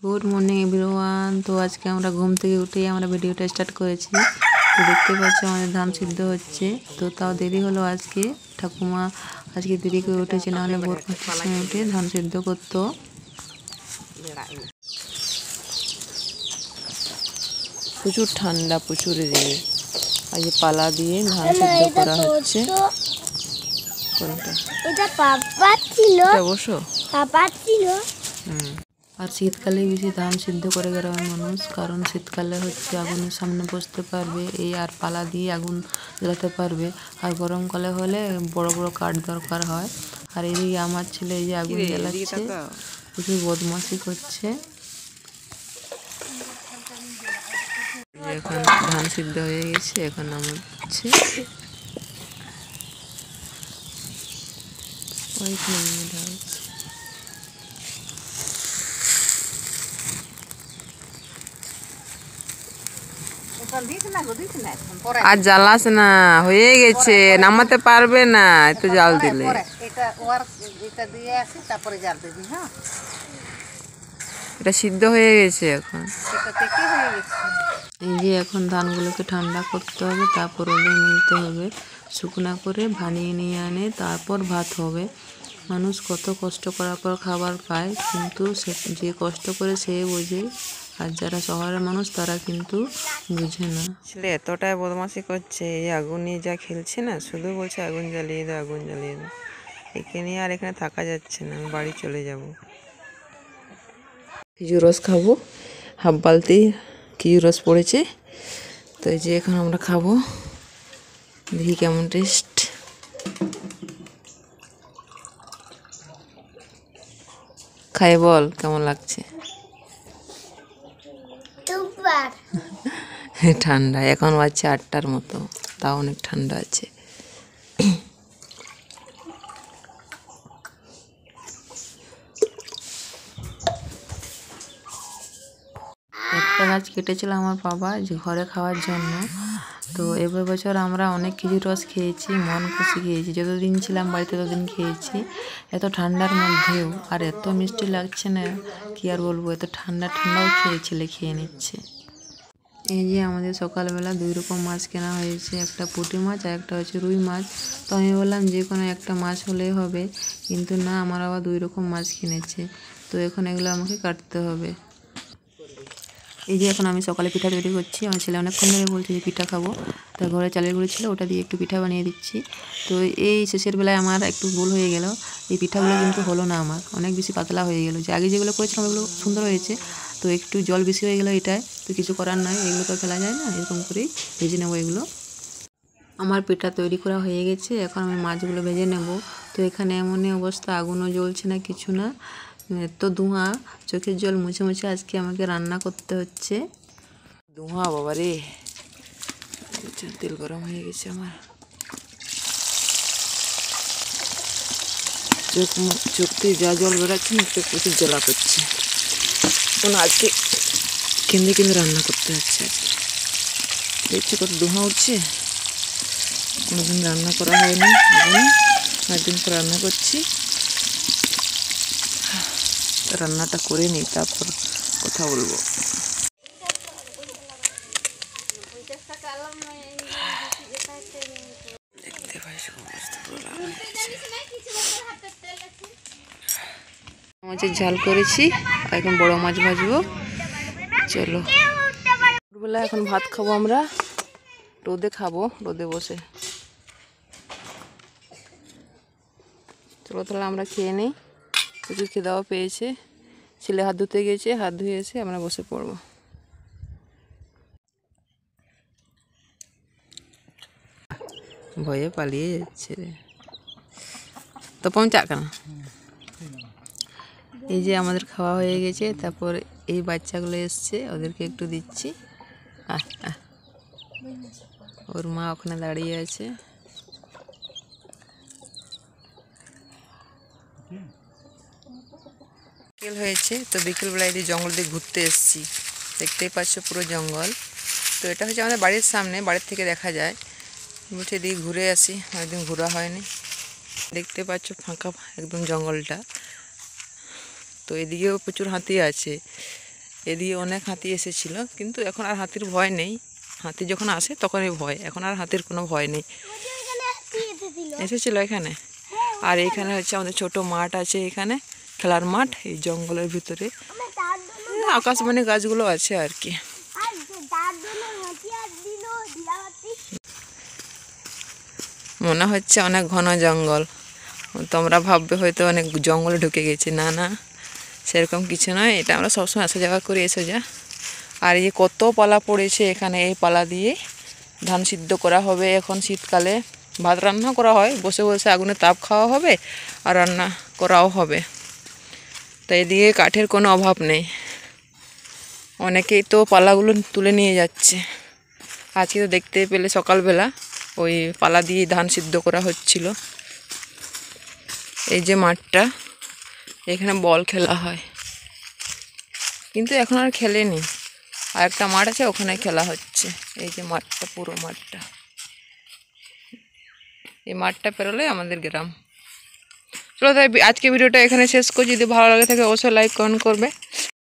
Good morning everyone. তো আজকে আমরা ঘুম থেকে উঠেই আমরা ভিডিওটা স্টার্ট করেছি। তো দেখতে পাচ্ছি আমাদের ধান সিদ্ধ হচ্ছে। তো তাও দেরি হলো আজকে, ঠাকুমা আজকে দেরি করে উঠেছে, নাহলে ভোর 5টার সময় উঠে ধান সিদ্ধ করতো। প্রচুর ঠান্ডা, প্রচুর এদিকে। আর যে পালা দিয়ে ধান সিদ্ধ করা হচ্ছে। কোনটা? এটা পাপা ছিল। এটা বসো। পাপা ছিল। আর শীতকালে বেশি ধান সিদ্ধ করে গ্রামের মানুষ, কারণ শীতকালে হচ্ছে আগুনের সামনে বসতে পারবে এই, আর পালা দিয়ে আগুন জ্বালাতে পারবে। আর গরমকালে হলে বড় বড় কাঠ দরকার হয়। আর এদিকে আমার ছেলে এই যে আগুন জ্বালাচ্ছে, প্রচুর বদমাশি করছে। এখন ধান সিদ্ধ হয়ে গেছে, এখন নামাচ্ছে। ওইখানে ঢালছে। আর জ্বালাস না, হয়ে গেছে, নামাতে পারবে না এত জাল দিলে। এটা সিদ্ধ হয়ে গেছে এখন। এই যে এখন ধানগুলোকে ঠান্ডা করতে হবে, তারপর রোদে মেলতে হবে, শুকনা করে ভানিয়ে নিয়ে আনে, তারপর ভাত হবে। মানুষ কত কষ্ট করার পর খাবার পায়, কিন্তু যে কষ্ট করে সে বোঝে, আর যারা শহরের মানুষ তারা কিন্তু বুঝে না। ছেলে এতটাই বদমাশি করছে, এই আগুন নিয়ে যা খেলছে না, শুধু বলছে আগুন জ্বালিয়ে দাও, আগুন জ্বালিয়ে দাও। একে নিয়ে আর এখানে থাকা যাচ্ছে না, আমি বাড়ি চলে যাব। খেজুর রস খাবো, হাফ বালতি খেজুর রস পড়েছে। তো এই যে এখন আমরা খাবো, দেখি কেমন টেস্ট। খাই বল কেমন লাগছে। ঠান্ডা, এখন বাজছে 8টার মতো, তাও অনেক ঠান্ডা আছে। একটা গাছ কেটেছিলাম আমার বাবা যে ঘরে খাওয়ার জন্য। তো এবার বছর আমরা অনেক খেজুর রস খেয়েছি, মন খুশি খেয়েছি। যতদিন ছিলাম বাড়িতে ততদিন খেয়েছি, এত ঠান্ডার মধ্যেও। আর এত মিষ্টি লাগছে না, কি আর বলবো, এত ঠান্ডা ঠান্ডাও খেয়ে নিচ্ছে। এই যে আমাদের সকালবেলা 2 রকম মাছ কেনা হয়েছে, একটা পুঁটি মাছ আর একটা হচ্ছে রুই মাছ। তো আমি বললাম যে কোনো একটা মাছ হলেই হবে, কিন্তু না, আমার আবার 2 রকম মাছ কিনেছে। তো এখন এগুলো আমাকে কাটতে হবে। এই যে এখন আমি সকালে পিঠা তৈরি করছি। আমার ছেলে অনেকক্ষণ ধরে বলছে যে পিঠা খাবো, তা ঘরে চালের গুঁড়ো ছিল, ওটা দিয়ে একটু পিঠা বানিয়ে দিচ্ছি। তো এই শেষের বেলায় আমার একটু ভুল হয়ে গেল, এই পিঠাগুলো কিন্তু হলো না, আমার অনেক বেশি পাতলা হয়ে গেল। যে আগে যেগুলো করেছিলাম ওগুলো সুন্দর হয়েছে, তো একটু জল বেশি হয়ে গেলো এটায়। তো কিছু করার নয়, এগুলো তো ফেলা যায় না, এরকম করেই ভেজে নেবো এগুলো। আমার পিঠা তৈরি করা হয়ে গেছে, এখন আমি মাছগুলো ভেজে নেব। তো এখানে এমনই অবস্থা, আগুনও জ্বলছে না, কিছু না, এত ধোঁয়া, চোখের জল মুছে মুছে আজকে আমাকে রান্না করতে হচ্ছে। ধোঁয়া বাবা রে, তেল গরম হয়ে গেছে আমার। চোখ থেকে যা জল বেড়াচ্ছে না, চোখ প্রচুর জ্বালা করছে। আজকে কেন্দ্রে কেন্দ্রে রান্না করতে হচ্ছে। আজকে দেখছি কত ধোঁয়া উঠছে, কোনোদিন রান্না করা হয়নি, একদিন পর রান্না করছি। রান্নাটা করে নিই, তারপর কথা বলবো। দেখতে পাইছো মাছের ঝাল করেছি, এখন বড় মাছ ভাজবো। চলো, দুপুরবেলা এখন ভাত খাবো আমরা, রোদে খাবো, রোদে বসে। চলো তাহলে আমরা খেয়ে নিই, প্রচুর খিদাও পেয়েছে। ছেলে হাত ধুতে গেছে, হাত ধুয়ে এসে আমরা বসে পড়বো। ভয়ে পালিয়ে যাচ্ছে রে, তো পৌঁছাক কেন। এই যে আমাদের খাওয়া হয়ে গেছে, তারপর এই বাচ্চাগুলো এসছে, ওদেরকে একটু দিচ্ছি। ওর মা ওখানে দাঁড়িয়ে আছে। বিকেল হয়েছে, তো বিকেলবেলায় এই জঙ্গল দিয়ে ঘুরতে এসেছি। দেখতেই পাচ্ছ পুরো জঙ্গল। তো এটা হচ্ছে আমাদের বাড়ির সামনে, বাড়ির থেকে দেখা যায়। উঠে দিয়ে ঘুরে আসি, অনেকদিন ঘোরা হয়নি। দেখতে পাচ্ছ ফাঁকা একদম জঙ্গলটা। তো এদিকেও প্রচুর হাতি আছে, এদিকে অনেক হাতি এসেছিল, কিন্তু এখন আর হাতির ভয় নেই। হাতি যখন আসে তখনই ভয়, এখন আর হাতির কোনো ভয় নেই। এসেছিল এখানে। আর এখানে হচ্ছে আমাদের ছোট মাঠ আছে, এখানে খেলার মাঠ এই জঙ্গলের ভিতরে। আকাশমণি গাছগুলো আছে আর কি। মনে হচ্ছে অনেক ঘন জঙ্গল, তোমরা ভাববে হয়তো অনেক জঙ্গলে ঢুকে গেছি। না না, সেরকম কিছু নয়, এটা আমরা সবসময় আসা যাওয়া করে এসে যা। আর এই কত পালা পড়েছে এখানে, এই পালা দিয়ে ধান সিদ্ধ করা হবে। এখন শীতকালে ভাত রান্না করা হয়, বসে বসে আগুনে তাপ খাওয়া হবে আর রান্না করাও হবে। তাই এদিকে কাঠের কোনো অভাব নেই। অনেকেই তো পালাগুলো তুলে নিয়ে যাচ্ছে। আজকে তো দেখতে পেলে সকালবেলা ওই পালা দিয়ে ধান সিদ্ধ করা হচ্ছিল। এই যে মাঠটা, এখানে বল খেলা হয়, কিন্তু এখন আর খেলেনি। আর একটা মাঠ আছে, ওখানে খেলা হচ্ছে। এই যে মাঠটা, পুরো মাঠটা, এই মাঠটা পেরোলে আমাদের গ্রাম। চলো তাই আজকে ভিডিওটা এখানে শেষ করছি। যদি ভালো লাগে থাকে অবশ্যই লাইক কমেন্ট করবে।